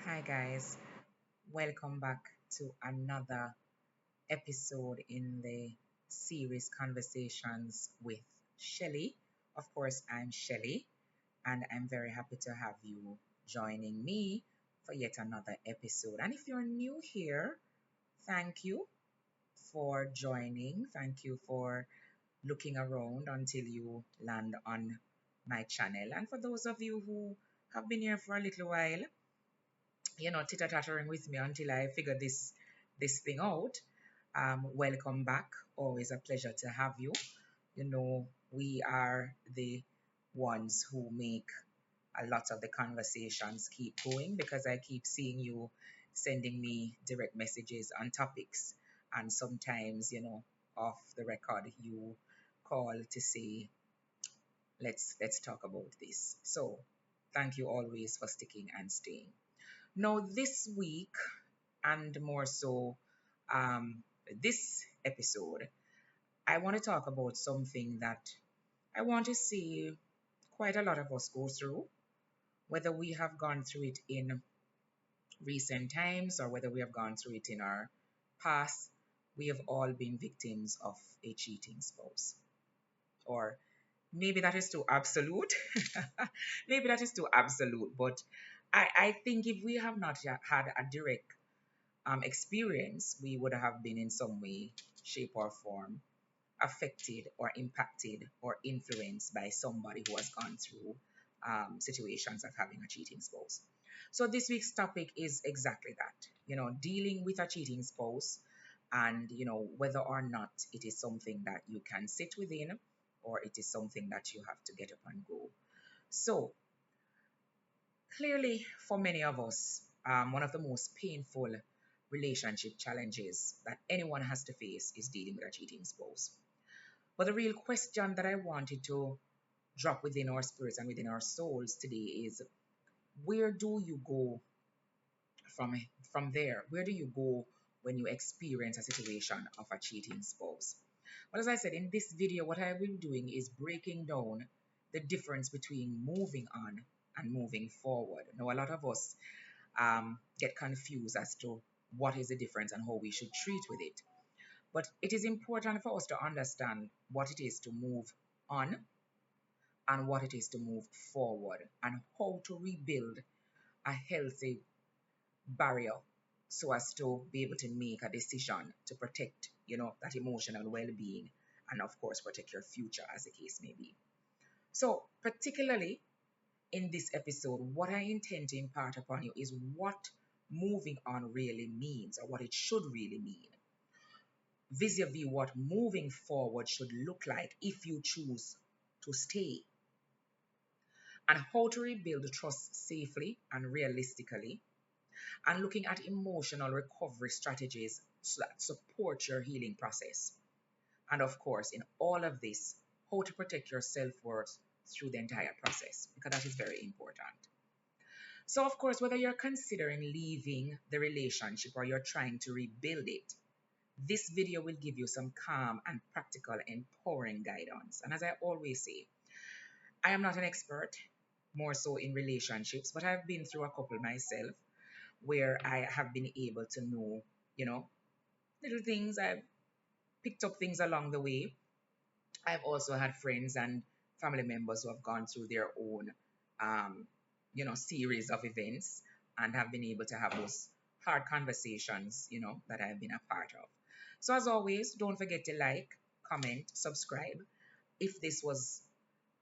Hi, guys. Welcome back to another episode in the series Conversations with Shelly. Of course, I'm Shelly, and I'm very happy to have you joining me for yet another episode. And if you're new here, thank you for joining. Thank you for looking around until you land on my channel. And for those of you who have been here for a little while, titter-tattering with me until I figure this thing out. Welcome back. Always a pleasure to have you. We are the ones who make a lot of the conversations keep going because I keep seeing you sending me direct messages on topics. And sometimes, off the record, you call to say, let's talk about this. So thank you always for sticking and staying. Now, this week, and more so um, this episode, I want to talk about something that I want to see quite a lot of us go through, whether we have gone through it in recent times or whether we have gone through it in our past. We have all been victims of a cheating spouse. Or maybe that is too absolute. Maybe that is too absolute, but I think if we have not had a direct experience, we would have been in some way, shape, or form affected or impacted or influenced by somebody who has gone through situations of having a cheating spouse. So this week's topic is exactly that, dealing with a cheating spouse and, whether or not it is something that you can sit within or it is something that you have to get up and go. So clearly, for many of us, one of the most painful relationship challenges that anyone has to face is dealing with a cheating spouse. But the real question that I wanted to drop within our spirits and within our souls today is, where do you go from from there? Where do you go when you experience a situation of a cheating spouse? Well, as I said in this video, what I will be doing is breaking down the difference between moving on and moving forward. Now, a lot of us get confused as to what is the difference and how we should treat with it. But it is important for us to understand what it is to move on and what it is to move forward and how to rebuild a healthy barrier so as to be able to make a decision to protect, that emotional well-being and of course protect your future as the case may be. So particularly in this episode, what I intend to impart upon you is what moving on really means or what it should really mean vis-a-vis what moving forward should look like if you choose to stay, and how to rebuild trust safely and realistically, and looking at emotional recovery strategies that support your healing process. And of course, in all of this, how to protect your self-worth through the entire process, because that is very important. So, of course, whether you're considering leaving the relationship or you're trying to rebuild it, this video will give you some calm and practical empowering guidance. And as I always say, I am not an expert, more so in relationships, but I've been through a couple myself where I have been able to know, you know, little things. I've picked up things along the way. I've also had friends and family members who have gone through their own, um, series of events and have been able to have those hard conversations, that I've been a part of. So as always, don't forget to like, comment, subscribe if this was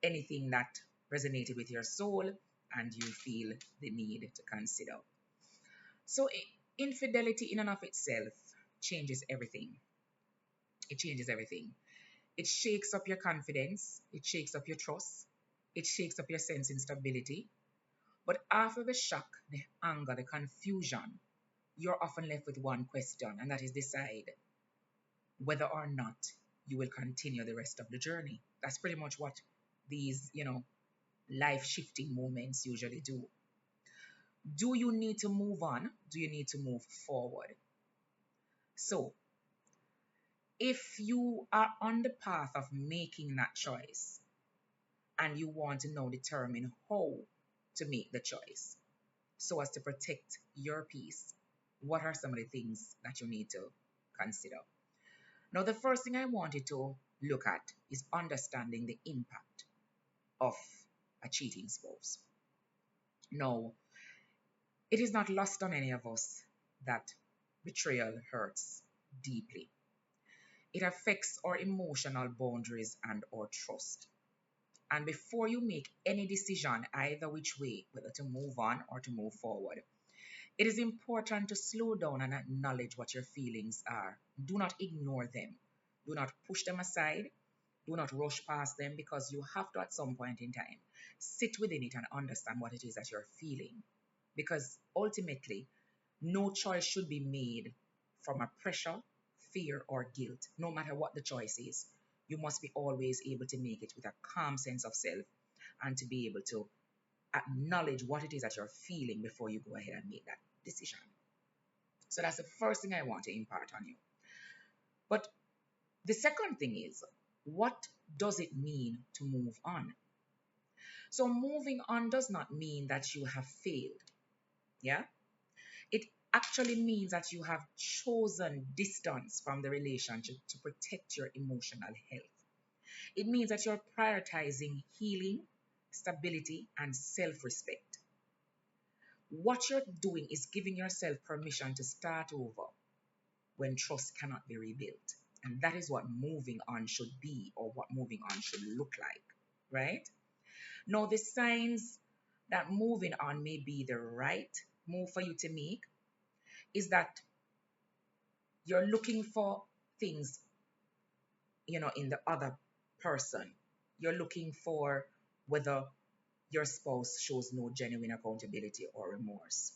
anything that resonated with your soul and you feel the need to consider. So infidelity in and of itself changes everything. It changes everything. It shakes up your confidence. It shakes up your trust. It shakes up your sense of stability. But after the shock, the anger, the confusion, you're often left with one question, and that is decide whether or not you will continue the rest of the journey. That's pretty much what these, life shifting moments usually do. Do you need to move on? Do you need to move forward? So, if you are on the path of making that choice and you want to now determine how to make the choice, so as to protect your peace, what are some of the things that you need to consider? Now, the first thing I wanted to look at is understanding the impact of a cheating spouse. Now, it is not lost on any of us that betrayal hurts deeply. It affects our emotional boundaries and our trust. And before you make any decision, either which way, whether to move on or to move forward, it is important to slow down and acknowledge what your feelings are. Do not ignore them. Do not push them aside. Do not rush past them, because you have to, at some point in time, sit within it and understand what it is that you're feeling. Because ultimately, no choice should be made from a pressure, fear, or guilt, no matter what the choice is. You must be always able to make it with a calm sense of self and to be able to acknowledge what it is that you're feeling before you go ahead and make that decision. So that's the first thing I want to impart on you. But the second thing is, what does it mean to move on? So moving on does not mean that you have failed. Yeah? It actually means that you have chosen distance from the relationship to protect your emotional health. It means that you're prioritizing healing, stability, and self respect. What you're doing is giving yourself permission to start over when trust cannot be rebuilt. And that is what moving on should be, or what moving on should look like, right? Now, the signs that moving on may be the right move for you to make is that you're looking for things, in the other person. You're looking for whether your spouse shows no genuine accountability or remorse.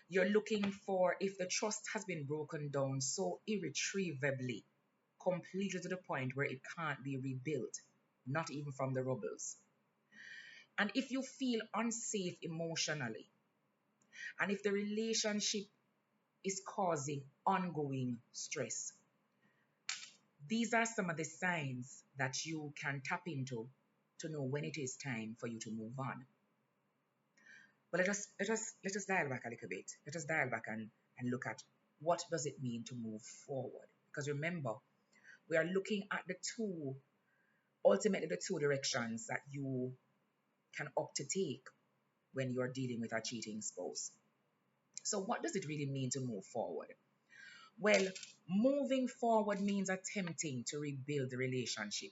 You're looking for if the trust has been broken down so irretrievably, completely to the point where it can't be rebuilt, not even from the rubbles. And if you feel unsafe emotionally, and if the relationship is causing ongoing stress, these are some of the signs that you can tap into to know when it is time for you to move on. But let us dial back a little bit. Let us dial back and look at what does it mean to move forward. Because remember, we are looking at ultimately the two directions that you can opt to take when you're dealing with a cheating spouse. So what does it really mean to move forward? Well, moving forward means attempting to rebuild the relationship.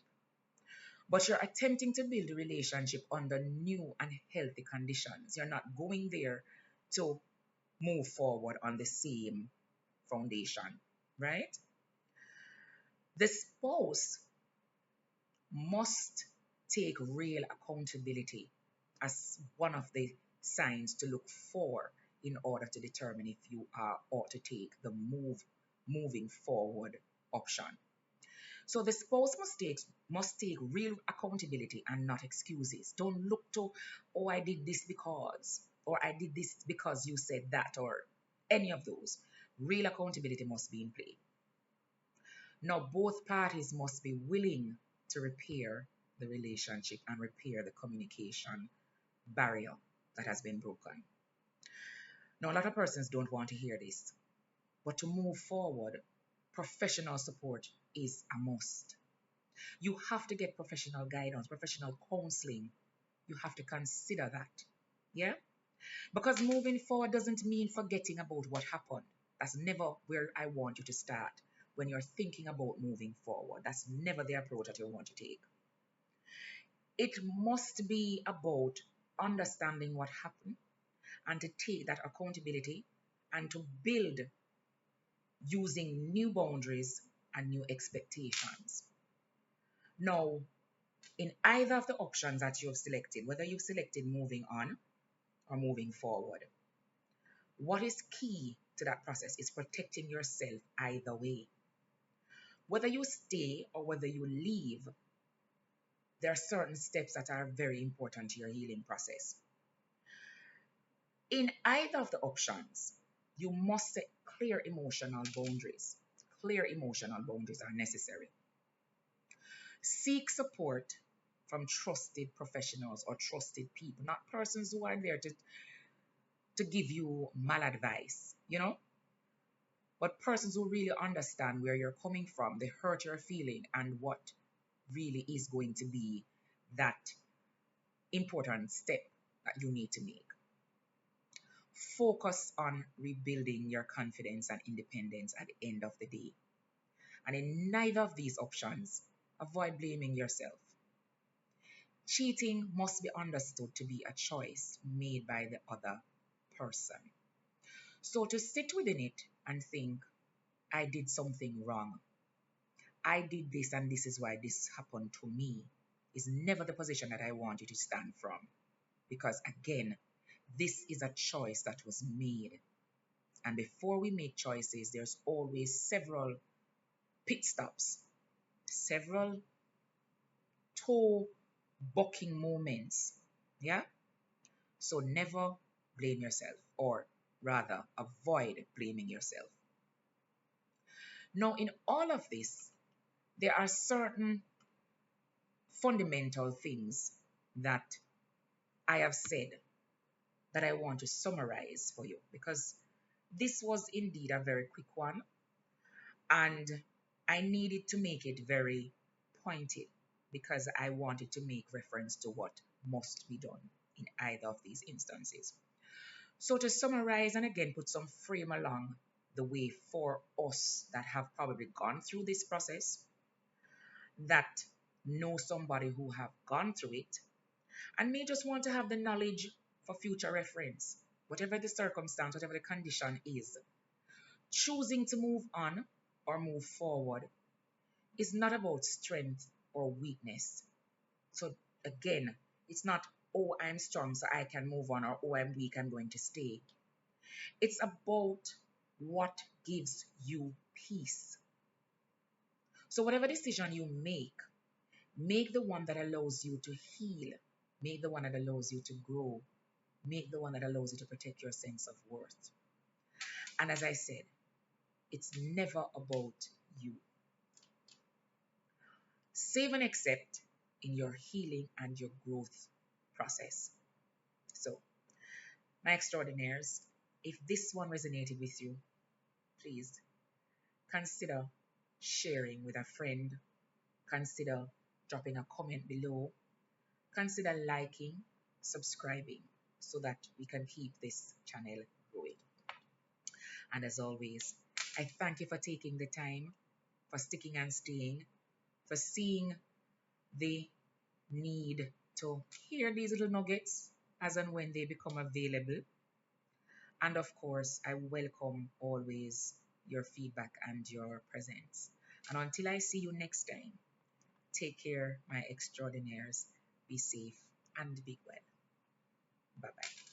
But you're attempting to build a relationship under new and healthy conditions. You're not going there to move forward on the same foundation, right? The spouse must take real accountability as one of the signs to look for in order to determine if you are ought to take the moving forward option. So the spouse must take real accountability and not excuses. Don't look to, oh, I did this because, or I did this because you said that, or any of those. Real accountability must be in play. Now, both parties must be willing to repair the relationship and repair the communication barrier that has been broken. Now, a lot of persons don't want to hear this, but to move forward, professional support is a must. You have to get professional guidance, professional counseling. You have to consider that. Yeah? Because moving forward doesn't mean forgetting about what happened. That's never where I want you to start when you're thinking about moving forward. That's never the approach that you want to take. It must be about understanding what happened and to take that accountability and to build using new boundaries and new expectations. Now, in either of the options that you have selected, whether you've selected moving on or moving forward, what is key to that process is protecting yourself either way. Whether you stay or whether you leave, there are certain steps that are very important to your healing process. In either of the options, you must set clear emotional boundaries. Clear emotional boundaries are necessary. Seek support from trusted professionals or trusted people, not persons who are there to to give you maladvice, but persons who really understand where you're coming from, the hurt you're feeling, and what really is going to be that important step that you need to make. Focus on rebuilding your confidence and independence at the end of the day. And in neither of these options, avoid blaming yourself. Cheating must be understood to be a choice made by the other person. So to sit within it and think, I did something wrong, I did this and this is why this happened to me, is never the position that I want you to stand from. Because again, this is a choice that was made. And before we make choices, there's always several pit stops, several toe bucking moments. Yeah? So never blame yourself, or rather, avoid blaming yourself. Now, in all of this, there are certain fundamental things that I have said that I want to summarize for you, because this was indeed a very quick one and I needed to make it very pointed because I wanted to make reference to what must be done in either of these instances. So, to summarize and again put some frame along the way for us that have probably gone through this process, that know somebody who have gone through it, and may just want to have the knowledge for future reference. Whatever the circumstance, whatever the condition is, choosing to move on or move forward is not about strength or weakness. So again, it's not, oh, I'm strong so I can move on, or oh, I'm weak, I'm going to stay. It's about what gives you peace. So whatever decision you make the one that allows you to heal, make the one that allows you to grow, make the one that allows you to protect your sense of worth. And as I said, it's never about you. Save and accept in your healing and your growth process. So, my extraordinaires, if this one resonated with you, please consider sharing with a friend, consider dropping a comment below, consider liking, subscribing, so that we can keep this channel growing. And as always, I thank you for taking the time, for sticking and staying, for seeing the need to hear these little nuggets as and when they become available. And of course, I welcome always your feedback and your presence. And until I see you next time, take care, my extraordinaires. Be safe and be well. Bye bye.